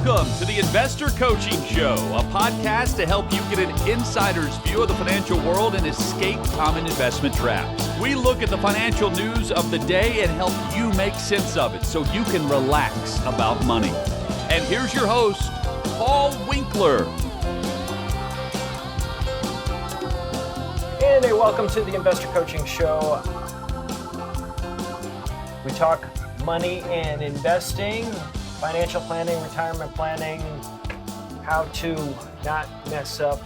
Welcome to the Investor Coaching Show, a podcast to help you get an insider's view of the financial world and escape common investment traps. We look at the financial news of the day and help you make sense of it so you can relax about money. And here's your host, Paul Winkler. And welcome to the Investor Coaching Show. We talk money and investing, financial planning, retirement planning, how to not mess up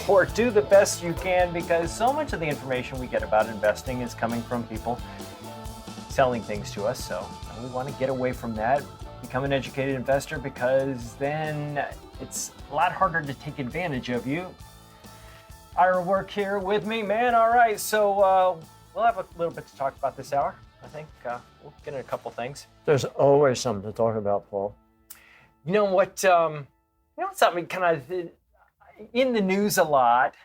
or do the best you can, because so much of the information we get about investing is coming from people selling things to us. So we want to get away from that, become an educated investor, because then it's a lot harder to take advantage of you. Ira, work here with me, man. All right, so we'll have a little bit to talk about this hour. I think we'll get in a couple things. There's always something to talk about, Paul. You know what? Something kind of in the news a lot,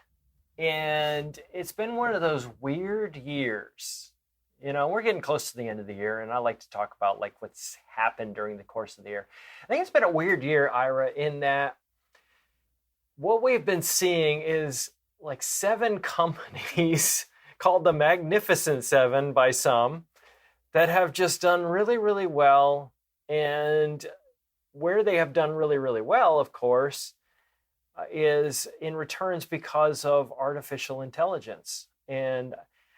and it's been one of those weird years. You know, we're getting close to the end of the year, and I like to talk about like what's happened during the course of the year. I think it's been a weird year, Ira, in that what we've been seeing is like 7 companies called the Magnificent Seven by some that have just done really, really well. And where they have done really, really well, of course, is in returns because of artificial intelligence. And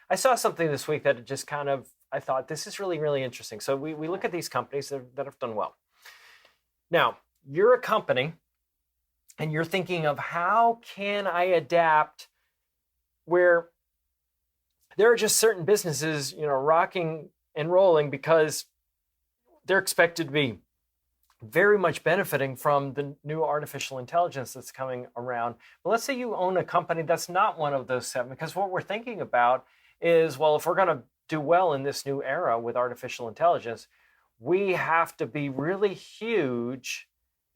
I saw something this week that just kind of, I thought this is really, really interesting. So we look at these companies that have done well. Now, you're a company and you're thinking of how can I adapt where there are just certain businesses, you know, rocking and rolling because they're expected to be very much benefiting from the new artificial intelligence that's coming around. But let's say you own a company that's not one of those 7, because what we're thinking about is, well, if we're going to do well in this new era with artificial intelligence, we have to be really huge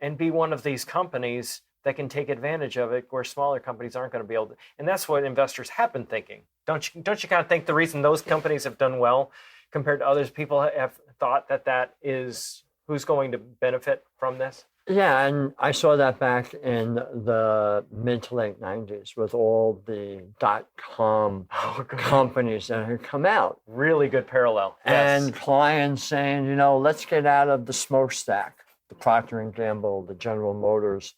and be one of these companies that can take advantage of it, where smaller companies aren't going to be able to. And that's what investors have been thinking. Don't you kind of think the reason those companies have done well compared to others, people have thought that is who's going to benefit from this? Yeah, and I saw that back in the mid to late 90s with all the .com companies that had come out. Really good parallel. Yes. And clients saying, you know, let's get out of the smokestack, the Procter & Gamble, the General Motors.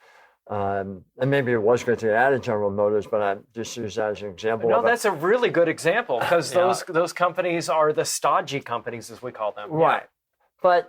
And maybe it was good to get out of General Motors, but I just use that as an example. No, that's a really good example, because those companies are the stodgy companies, as we call them. Right. Yeah.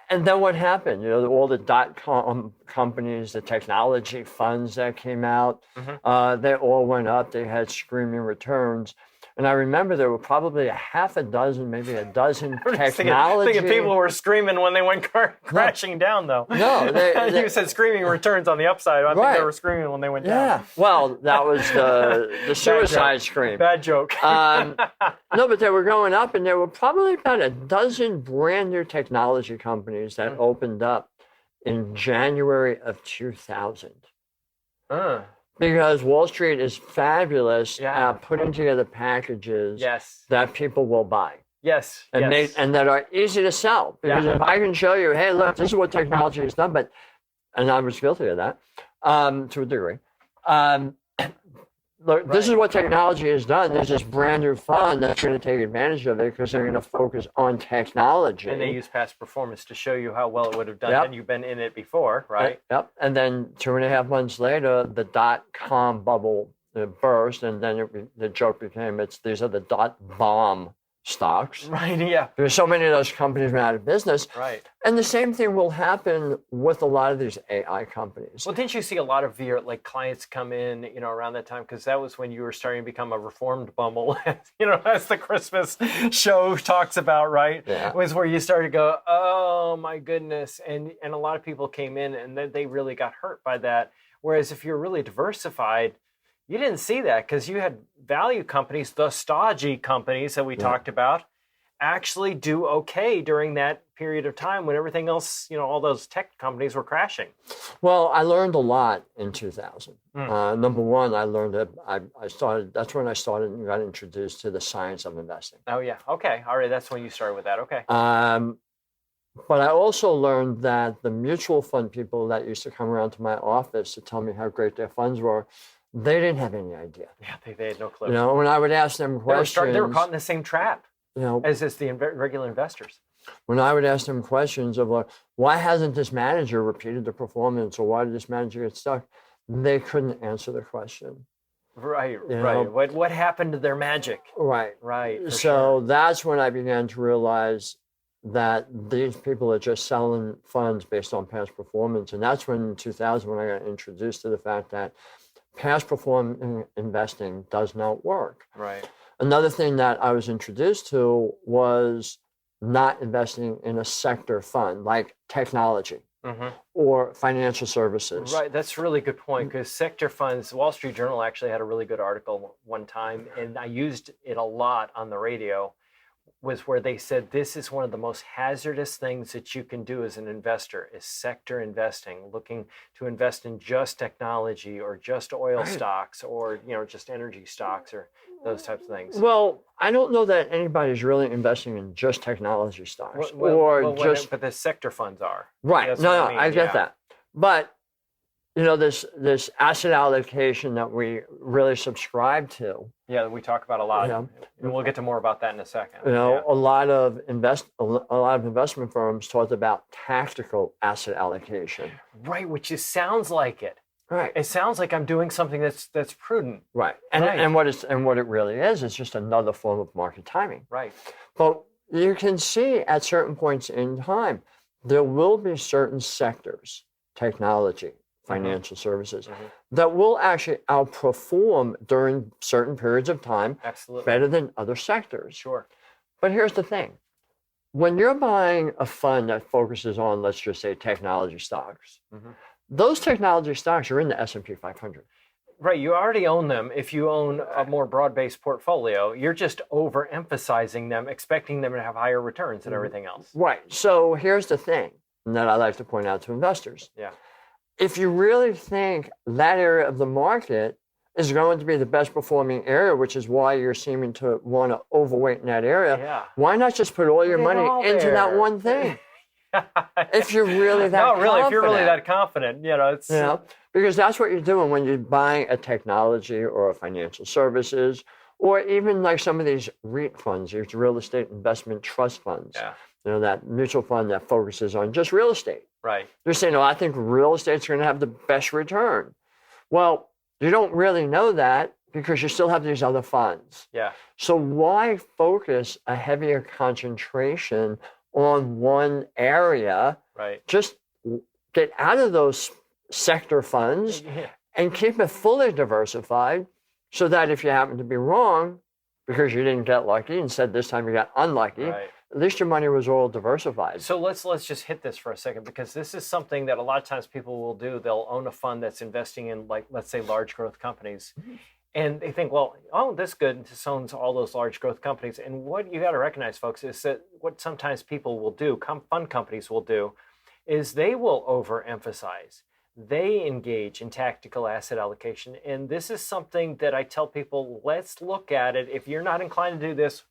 And then what happened? You know, all the .com companies, the technology funds that came out, they all went up. They had screaming returns. And I remember there were probably a half a dozen, maybe a dozen technology. Thinking people were screaming when they went crashing down, though. No, you said screaming returns on the upside. I think they were screaming when they went down. Yeah, well, that was the suicide scream. Bad joke. No, but they were going up, and there were probably about a dozen brand new technology companies that opened up in January of 2000. Because Wall Street is fabulous at putting together packages that people will buy. Yes. And that are easy to sell. Because if I can show you, hey, look, this is what technology has done, and I was guilty of that to a degree. Look, this is what technology has done. There's this brand new fund that's going to take advantage of it because they're going to focus on technology. And they use past performance to show you how well it would have done. And you've been in it before, right? And then 2.5 months later, the .com bubble burst, and then the joke became, these are the .bomb stocks. Right, yeah. There's so many of those companies went out of business. Right. And the same thing will happen with a lot of these AI companies. Well, didn't you see a lot of your clients come in, you know, around that time? Because that was when you were starting to become a reformed bumble, you know, as the Christmas show talks about, right? Yeah. It was where you started to go, oh my goodness. And a lot of people came in and they really got hurt by that. Whereas if you're really diversified, you didn't see that, because you had value companies, the stodgy companies that we talked about, actually do okay during that period of time when everything else, you know, all those tech companies were crashing. Well, I learned a lot in 2000. Number one, I learned that that's when I started and got introduced to the science of investing. Oh, yeah. Okay. All right. That's when you started with that. Okay. But I also learned that the mutual fund people that used to come around to my office to tell me how great their funds were, they didn't have any idea. Yeah, they had no clue. You know, when I would ask them questions, They were caught in the same trap, you know, as the regular investors. when I would ask them questions of like, why hasn't this manager repeated the performance, or why did this manager get stuck? They couldn't answer the question. Right, You right. know? What happened to their magic? Right. Right. for So sure. that's when I began to realize that these people are just selling funds based on past performance. And that's when in 2000, when I got introduced to the fact that past performing investing does not work. Right. Another thing that I was introduced to was not investing in a sector fund like technology or financial services. Right, that's a really good point, because sector funds, Wall Street Journal actually had a really good article one time, and I used it a lot on the radio, was where they said this is one of the most hazardous things that you can do as an investor, is sector investing, looking to invest in just technology or just oil stocks, or just energy stocks, or those types of things. Well, I don't know that anybody's really investing in just technology stocks But the sector funds are. Right. That's No, what no, I mean, I get yeah. that. But this asset allocation that we really subscribe to, Yeah, that we talk about a lot, Yeah. and we'll get to more about that in a second. a lot of investment firms talk about tactical asset allocation. Right, which sounds like it. Right. It sounds like I'm doing something that's prudent. Right. And Right. and what it really is just another form of market timing. Right. But you can see at certain points in time, there will be certain sectors, technology, financial services, that will actually outperform during certain periods of time Absolutely. better than other sectors. Sure. But here's the thing. When you're buying a fund that focuses on, let's just say, technology stocks, those technology stocks are in the S&P 500. Right, you already own them. If you own a more broad-based portfolio, you're just overemphasizing them, expecting them to have higher returns than everything else. Right. So here's the thing that I like to point out to investors. Yeah. If you really think that area of the market is going to be the best performing area, which is why you're seeming to want to overweight in that area, Yeah. why not just put all your Put it money all into that there. one thing? If you're really that No, really, if you're really confident. that confident, it's Because that's what you're doing when you're buying a technology or a financial services, or even like some of these REIT funds, these real estate investment trust funds. Yeah. That mutual fund that focuses on just real estate. Right. They're saying, I think real estate's going to have the best return. Well, you don't really know that because you still have these other funds. Yeah. So why focus a heavier concentration on one area? Right. Just get out of those sector funds Yeah. and keep it fully diversified, so that if you happen to be wrong because you didn't get lucky, instead this time you got unlucky, Right. at least your money was all diversified. So let's just hit this for a second, because this is something that a lot of times people will do. They'll own a fund that's investing in, like, let's say, large growth companies. And they think, well, this good, this owns all those large growth companies. And what you got to recognize, folks, is that what sometimes people will do, fund companies will do, is they will overemphasize. They engage in tactical asset allocation. And this is something that I tell people, let's look at it. If you're not inclined to do this,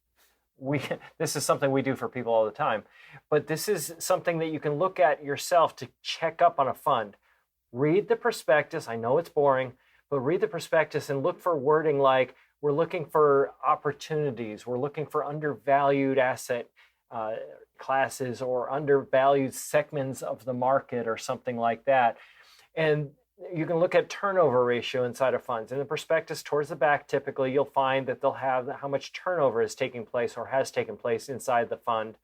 this is something we do for people all the time. But this is something that you can look at yourself to check up on a fund. Read the prospectus. I know it's boring, but read the prospectus and look for wording like, we're looking for opportunities. We're looking for undervalued asset classes or undervalued segments of the market or something like that. And you can look at turnover ratio inside of funds. In the prospectus, towards the back, typically, you'll find that they'll have how much turnover is taking place or has taken place inside the fund.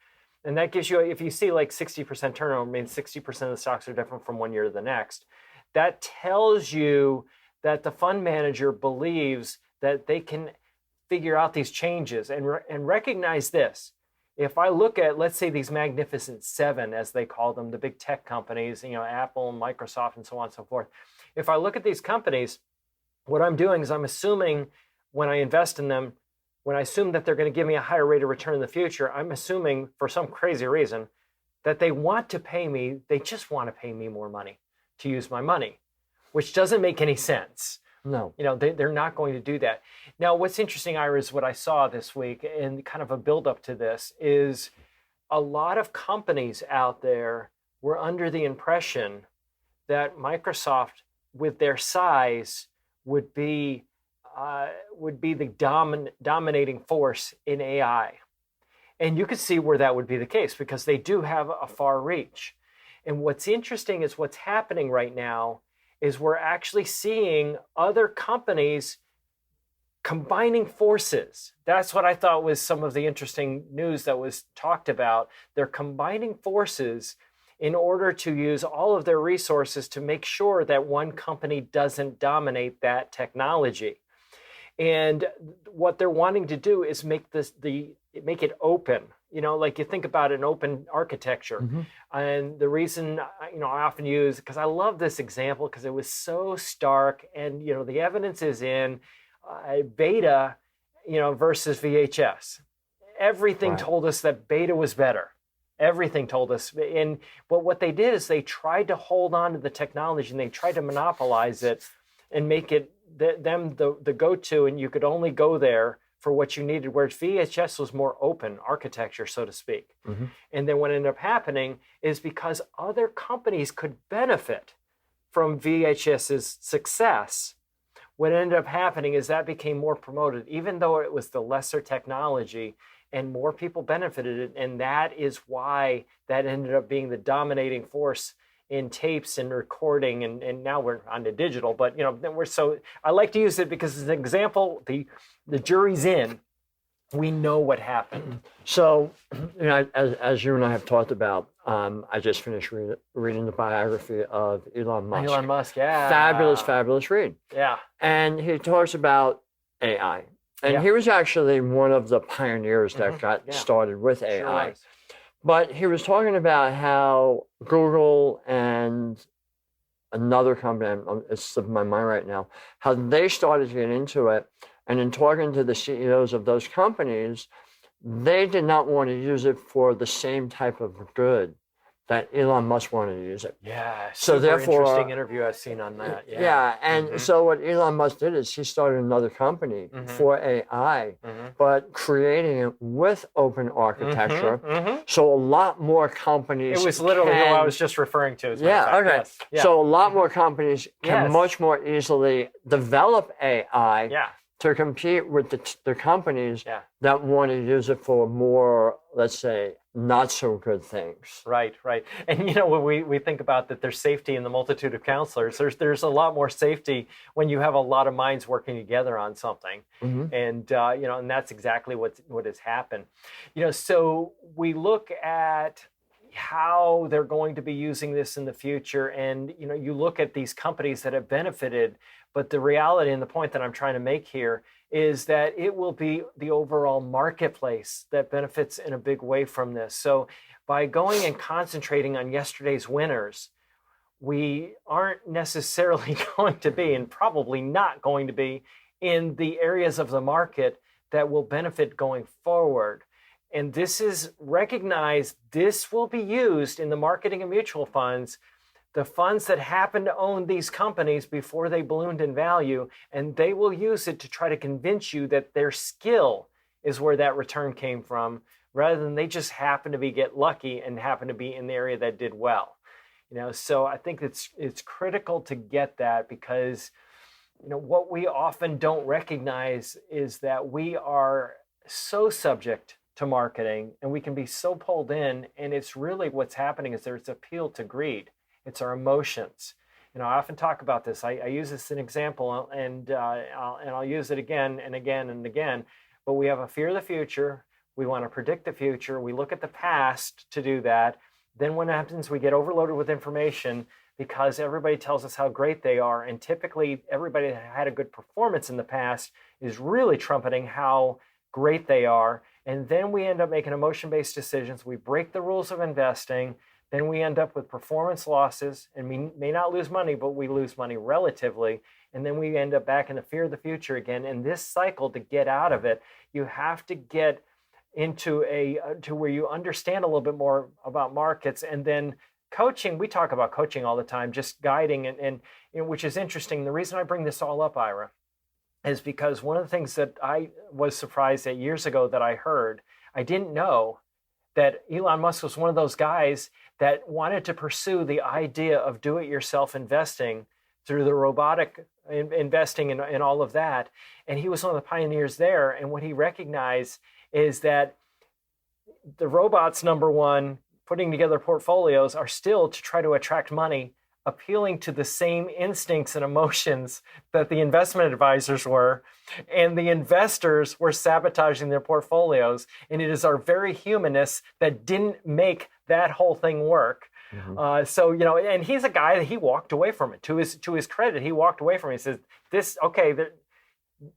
And that gives you, if you see like 60% turnover, means 60% of the stocks are different from one year to the next. That tells you that the fund manager believes that they can figure out these changes and recognize this. If I look at, let's say, these magnificent seven, as they call them, the big tech companies, Apple and Microsoft and so on and so forth. If I look at these companies, what I'm doing is I'm assuming when I invest in them, when I assume that they're going to give me a higher rate of return in the future, I'm assuming for some crazy reason that they want to pay me, they just want to pay me more money to use my money, which doesn't make any sense. No. They're not going to do that. Now, what's interesting, Ira, is what I saw this week, and kind of a build-up to this, is a lot of companies out there were under the impression that Microsoft, with their size, would be the dominating force in AI. And you could see where that would be the case because they do have a far reach. And what's interesting is what's happening right now is we're actually seeing other companies combining forces. That's what I thought was some of the interesting news that was talked about. They're combining forces in order to use all of their resources to make sure that one company doesn't dominate that technology. And what they're wanting to do is make it open. Like you think about an open architecture. Mm-hmm. And the reason, I often use, because I love this example because it was so stark, and, the evidence is in beta, versus VHS. Everything told us that beta was better. Everything told us. But what they did is they tried to hold on to the technology and they tried to monopolize it and make it the go-to, and you could only go there for what you needed, whereas VHS was more open architecture, so to speak. Mm-hmm. And then what ended up happening is because other companies could benefit from VHS's success, what ended up happening is that became more promoted, even though it was the lesser technology, and more people benefited it. And that is why that ended up being the dominating force in tapes and recording, and now we're on to digital. But I like to use it because as an example, the jury's in. We know what happened. So, as you and I have talked about, I just finished reading the biography of Elon Musk. Elon Musk, yeah. Fabulous read. Yeah. And he talks about AI. And he was actually one of the pioneers that got started with AI. Sure. But he was talking about how Google and another company, it's slipping my mind right now, how they started to get into it. And in talking to the CEOs of those companies, they did not want to use it for the same type of good that Elon Musk wanted to use it. Yeah, so therefore, interesting interview I've seen on that. Yeah, and so what Elon Musk did is he started another company for AI, but creating it with open architecture. So a lot more companies. It was literally who I was just referring to. Okay. Yes. Yeah. So a lot more companies can much more easily develop AI. To compete with the companies that want to use it for more, let's say, not so good things. Right. And when we think about that there's safety in the multitude of counselors, there's a lot more safety when you have a lot of minds working together on something. And and that's exactly what has happened. So we look at how they're going to be using this in the future, and you look at these companies that have benefited. But the reality and the point that I'm trying to make here is that it will be the overall marketplace that benefits in a big way from this. So by going and concentrating on yesterday's winners, we aren't necessarily going to be, and probably not going to be, in the areas of the market that will benefit going forward. And this is recognized, this will be used in the marketing of mutual funds, the funds that happen to own these companies before they ballooned in value, and they will use it to try to convince you that their skill is where that return came from, rather than they just happen to get lucky and happen to be in the area that did well. So I think it's critical to get that, because what we often don't recognize is that we are so subject to marketing, and we can be so pulled in, and it's really what's happening is there's appeal to greed. It's our emotions. I often talk about this. I use this as an example, and I'll use it again and again and again. But we have a fear of the future. We want to predict the future. We look at the past to do that. Then what happens, we get overloaded with information because everybody tells us how great they are. And typically, everybody that had a good performance in the past is really trumpeting how great they are. And then we end up making emotion-based decisions. We break the rules of investing. Then we end up with performance losses, and we may not lose money, but we lose money relatively. And then we end up back in the fear of the future again. And this cycle, to get out of it, you have to get into to where you understand a little bit more about markets. And then coaching, we talk about coaching all the time, just guiding, and which is interesting. The reason I bring this all up, Ira, is because one of the things that I was surprised at years ago that I heard, I didn't know, that Elon Musk was one of those guys that wanted to pursue the idea of do-it-yourself investing through the robotic investing and all of that. And he was one of the pioneers there. And what he recognized is that the robots, number one, putting together portfolios are still to try to attract money, appealing to the same instincts and emotions that the investment advisors were, and the investors were sabotaging their portfolios. And it is our very humanness that didn't make that whole thing work. Mm-hmm. So, you know, and he's a guy that he walked away from it. To his credit, he walked away from it. He says,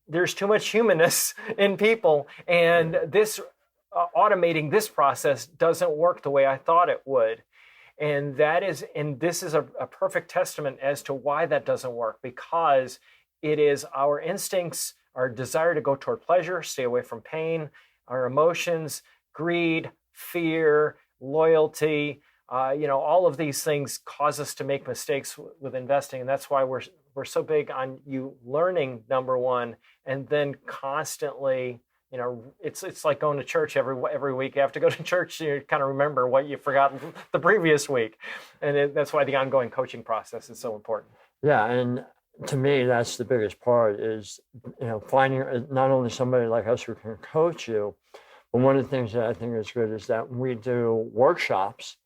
there's too much humanness in people, and this automating this process doesn't work the way I thought it would. And this is a perfect testament as to why that doesn't work, because it is our instincts, our desire to go toward pleasure, stay away from pain, our emotions, greed, fear, loyalty, all of these things cause us to make mistakes with investing. And that's why we're so big on you learning, number one, and then constantly, you know, it's like going to church every week. You have to go to church to kind of remember what you forgot the previous week. And that's why the ongoing coaching process is so important. Yeah, and to me, that's the biggest part is, you know, finding not only somebody like us who can coach you, but one of the things that I think is good is that we do workshops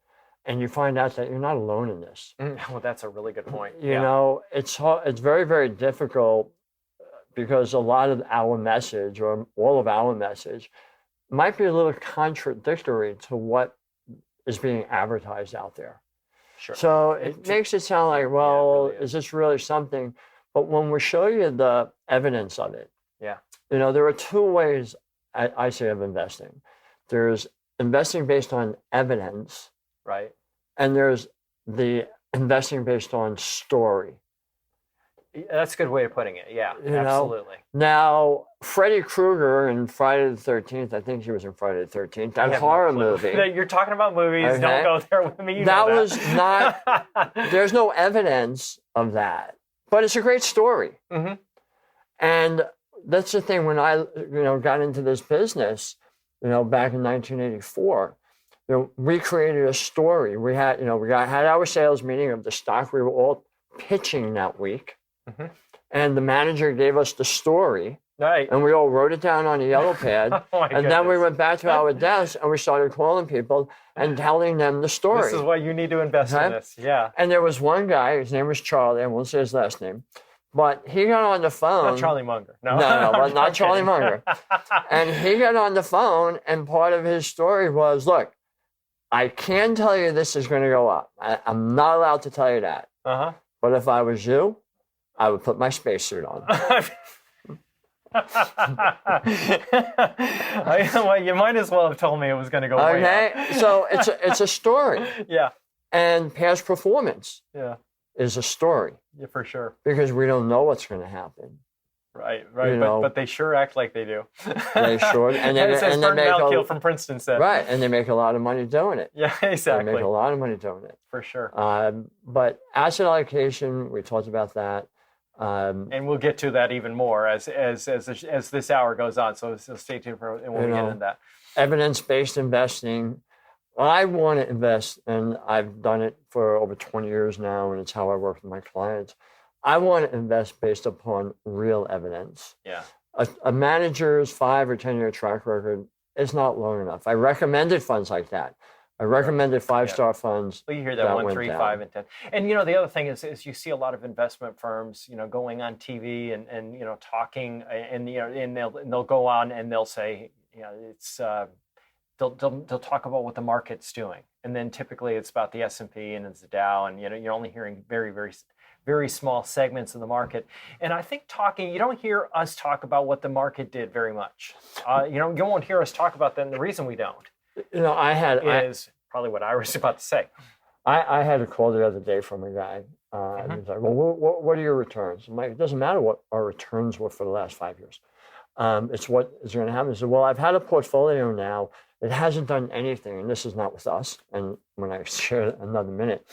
and you find out that you're not alone in this. Well, that's a really good point. You know, it's very, very difficult because a lot of our message or all of our message might be a little contradictory to what is being advertised out there. Sure. So it makes it sound like, well, it really is this really something? But when we show you the evidence of it, you know, there are two ways I say of investing. There's investing based on evidence, right? And there's the investing based on story. That's a good way of putting it. Yeah, absolutely. Now, Freddy Krueger in Friday the 13th, I think he was in Friday the 13th, that horror movie. You're talking about movies. Okay. Don't go there with me. That was not, there's no evidence of that. But it's a great story. Mm-hmm. And that's the thing, when I got into this business, back in 1984, we created a story. We had, had our sales meeting of the stock we were all pitching that week. Mm-hmm. And the manager gave us the story. Right. And we all wrote it down on a yellow pad. Then we went back to our desk and we started calling people and telling them the story. This is why you need to invest in this. Yeah. And there was one guy, his name was Charlie, I won't say his last name, but he got on the phone. Not Charlie Munger. No, but not Charlie Munger. And he got on the phone, and part of his story was, look, I can tell you this is going to go up. I'm not allowed to tell you that. Uh-huh. But if I was you, I would put my spacesuit on. Well, you might as well have told me it was going to go way up. So it's a story. Yeah. And past performance is a story. Yeah, for sure. Because we don't know what's going to happen. Right. But they sure act like they do. They sure. And as Malkiel from Princeton said. Right, and they make a lot of money doing it. Yeah, exactly. They make a lot of money doing it. For sure. But asset allocation, we talked about that. And we'll get to that even more as this hour goes on. So stay tuned for, and we'll get into that. Evidence-based investing. I want to invest, and I've done it for over 20 years now, and it's how I work with my clients. I want to invest based upon real evidence. Yeah. A manager's 5 or 10-year track record is not long enough. I recommended funds like that. I recommended 5-star funds. Well, you hear that 1, 3, 5, and 10. And the other thing is you see a lot of investment firms, going on TV and talking, and they'll go on and they'll say, it's they'll talk about what the market's doing, and then typically it's about the S&P and it's the Dow, and you're only hearing very, very, very small segments of the market. And I think you don't hear us talk about what the market did very much. You won't hear us talk about that, and the reason we don't. Is probably what I was about to say. I had a call the other day from a guy. He was like, well, what are your returns? I'm like, it doesn't matter what our returns were for the last 5 years. It's what is going to happen. He said, well, I've had a portfolio now. It hasn't done anything, and this is not with us. And when I share another minute,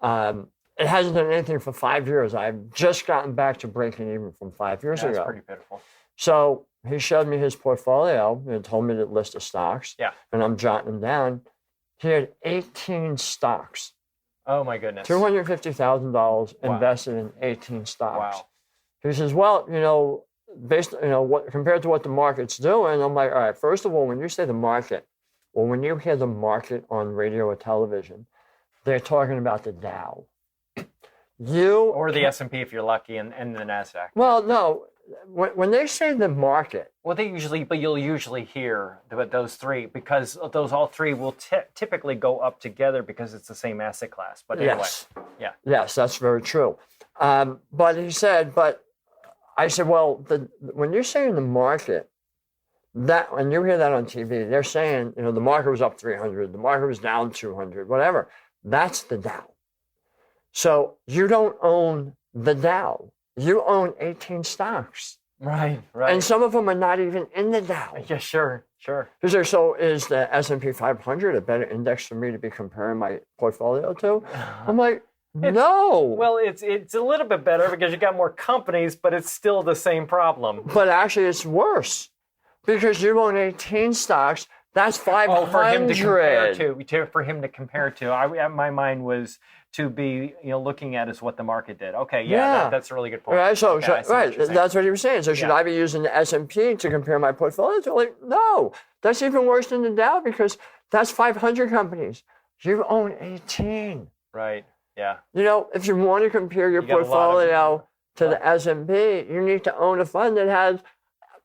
it hasn't done anything for 5 years. I've just gotten back to breaking even from 5 years ago. That's pretty pitiful. So he showed me his portfolio and told me to list the stocks. Yeah. And I'm jotting them down. He had 18 stocks. Oh my goodness. $250,000 invested in 18 stocks. Wow. He says, well, based, what compared to what the market's doing, I'm like, all right, first of all, when you say the market, or when you hear the market on radio or television, they're talking about the Dow. Or the S&P if you're lucky, and the NASDAQ. Well, no. When they say the market, Well, you'll usually hear those three, because all three will typically go up together because it's the same asset class. But anyway, yes, that's very true. But he said, I said, well, when you're saying the market, that when you hear that on TV, they're saying, the market was up 300, the market was down 200, whatever. That's the Dow. So you don't own the Dow. You own 18 stocks. Right. And some of them are not even in the Dow. Yeah, sure. So is the S&P 500 a better index for me to be comparing my portfolio to? I'm like, no. Well, it's a little bit better because you got more companies, but it's still the same problem. But actually, it's worse because you own 18 stocks. That's 500. Oh, for him to compare to. My mind was to be, looking at is what the market did. Okay, that's a really good point. Right, Okay, that's what he was saying. So should I be using the S&P to compare my portfolio to? Like, no, that's even worse than the Dow because that's 500 companies. You own 18. Right. Yeah. If you want to compare your portfolio to the S&P, you need to own a fund that has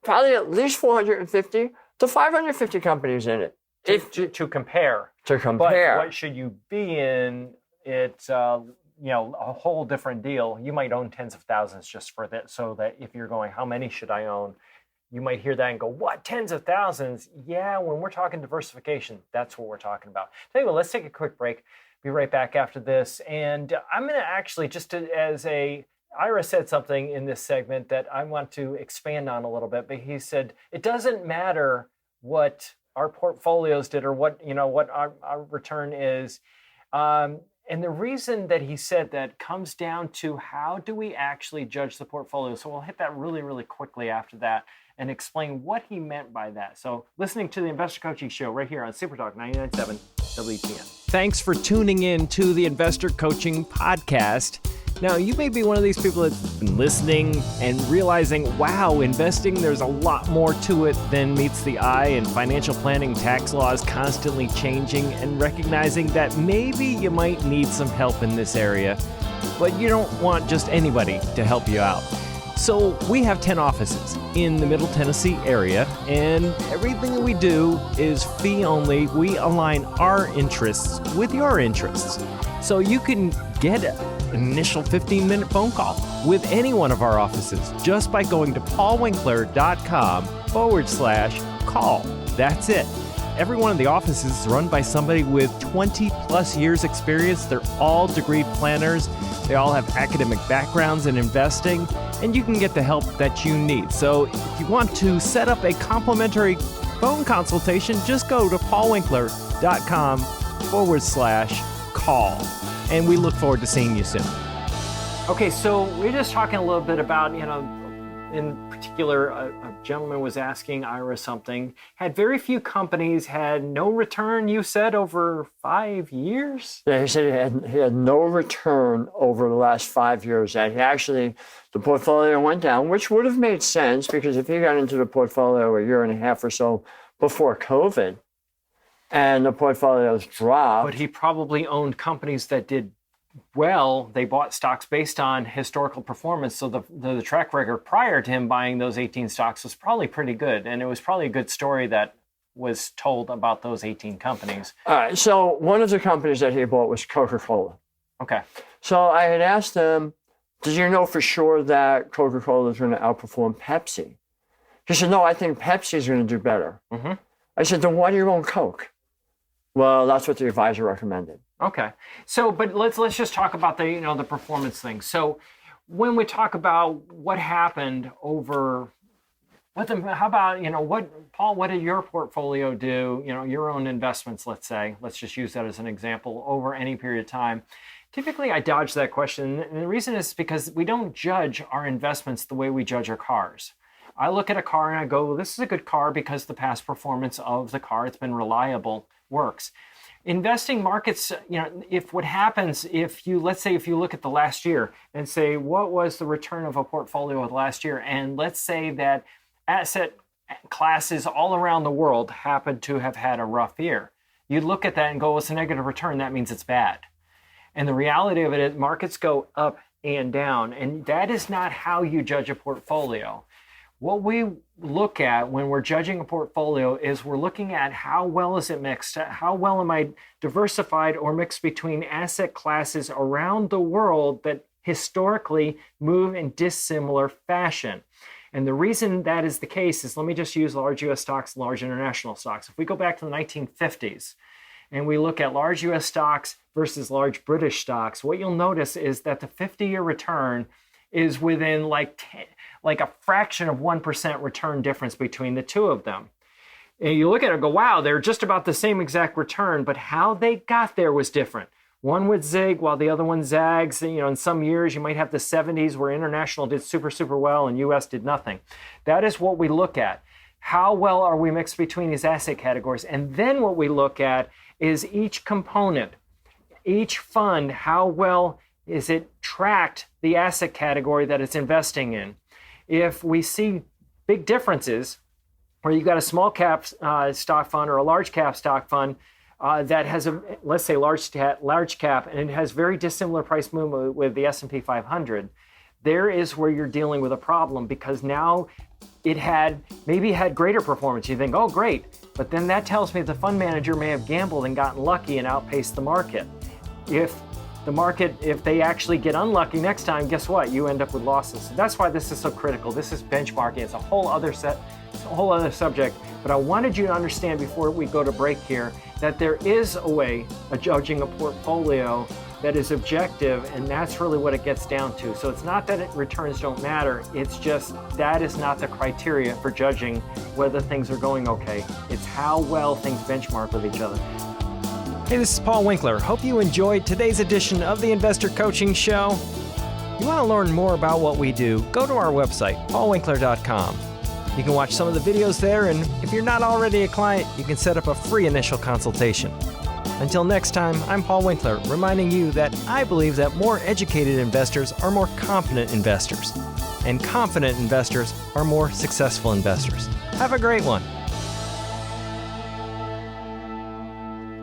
probably at least 450 to 550 companies in it. To compare. To compare. But what should you be in? It's a whole different deal. You might own tens of thousands just for that, so that if you're going, how many should I own? You might hear that and go, what, tens of thousands? Yeah, when we're talking diversification, that's what we're talking about. Tell you what, let's take a quick break. Be right back after this. And I'm going to actually, Ira said something in this segment that I want to expand on a little bit, but he said, it doesn't matter what our portfolios did or what our return is. And the reason that he said that comes down to how do we actually judge the portfolio. So we'll hit that really, really quickly after that and explain what he meant by that. So listening to the Investor Coaching Show right here on Super Talk 99.7 WTN. Thanks for tuning in to the Investor Coaching Podcast. Now, you may be one of these people that's been listening and realizing, wow, investing, there's a lot more to it than meets the eye, and financial planning, tax laws constantly changing, and recognizing that maybe you might need some help in this area, but you don't want just anybody to help you out. So we have 10 offices in the Middle Tennessee area, and everything that we do is fee only. We align our interests with your interests. So you can get an initial 15-minute phone call with any one of our offices just by going to paulwinkler.com/call. That's it. Every one of the offices is run by somebody with 20 plus years experience. They're all degree planners. They all have academic backgrounds in investing, and you can get the help that you need. So if you want to set up a complimentary phone consultation, just go to paulwinkler.com/call. And we look forward to seeing you soon. Okay, so we're just talking a little bit about, in particular, a gentleman was asking Ira something. Had very few companies had no return, you said, over 5 years? Yeah, he said he had no return over the last 5 years. That the portfolio went down, which would have made sense because if he got into the portfolio a year and a half or so before COVID, and the portfolios dropped. But he probably owned companies that did well. They bought stocks based on historical performance. So the track record prior to him buying those 18 stocks was probably pretty good. And it was probably a good story that was told about those 18 companies. All right. So one of the companies that he bought was Coca-Cola. Okay. So I had asked him, did you know for sure that Coca-Cola is going to outperform Pepsi? He said, no, I think Pepsi is going to do better. Mm-hmm. I said, then why do you own Coke? Well, that's what the advisor recommended. Okay. So, but let's just talk about the performance thing. So, when we talk about what happened over, how about Paul? What did your portfolio do? Your own investments. Let's just use that as an example over any period of time. Typically, I dodge that question, and the reason is because we don't judge our investments the way we judge our cars. I look at a car and I go, well, this is a good car because the past performance of the car, it's been reliable, works. Investing markets, if what happens, let's say if you look at the last year and say, what was the return of a portfolio of the last year? And let's say that asset classes all around the world happen to have had a rough year. You look at that and go, well, it's a negative return. That means it's bad. And the reality of it is markets go up and down. And that is not how you judge a portfolio. What we look at when we're judging a portfolio is we're looking at how well is it mixed? How well am I diversified or mixed between asset classes around the world that historically move in dissimilar fashion? And the reason that is the case is, let me just use large US stocks, large international stocks. If we go back to the 1950s and we look at large US stocks versus large British stocks, what you'll notice is that the 50-year return is within like a fraction of 1% return difference between the two of them. And you look at it and go, wow, they're just about the same exact return, but how they got there was different. One would zig while the other one zags. In some years you might have the 70s where international did super, super well and US did nothing. That is what we look at. How well are we mixed between these asset categories? And then what we look at is each component, each fund, how well is it tracked the asset category that it's investing in. If we see big differences, where you've got a small cap stock fund or a large cap stock fund that has let's say large cap, and it has very dissimilar price movement with the S&P 500, there is where you're dealing with a problem, because now maybe it had greater performance. You think, oh, great. But then that tells me the fund manager may have gambled and gotten lucky and outpaced the market. If they actually get unlucky next time, guess what? You end up with losses. So that's why this is so critical. This is benchmarking. It's a whole other subject. But I wanted you to understand before we go to break here that there is a way of judging a portfolio that is objective, and that's really what it gets down to. So it's not that returns don't matter. It's just that is not the criteria for judging whether things are going okay. It's how well things benchmark with each other. Hey, this is Paul Winkler. Hope you enjoyed today's edition of the Investor Coaching Show. You want to learn more about what we do, go to our website, paulwinkler.com. You can watch some of the videos there, and if you're not already a client, you can set up a free initial consultation. Until next time, I'm Paul Winkler, reminding you that I believe that more educated investors are more confident investors, and confident investors are more successful investors. Have a great one.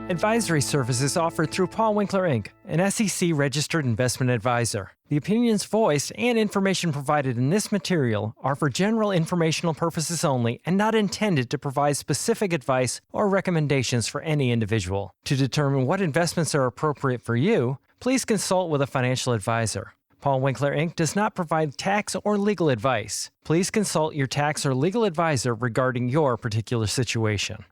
Advisory services offered through Paul Winkler, Inc., an SEC-registered investment advisor. The opinions voiced and information provided in this material are for general informational purposes only and not intended to provide specific advice or recommendations for any individual. To determine what investments are appropriate for you, please consult with a financial advisor. Paul Winkler, Inc. does not provide tax or legal advice. Please consult your tax or legal advisor regarding your particular situation.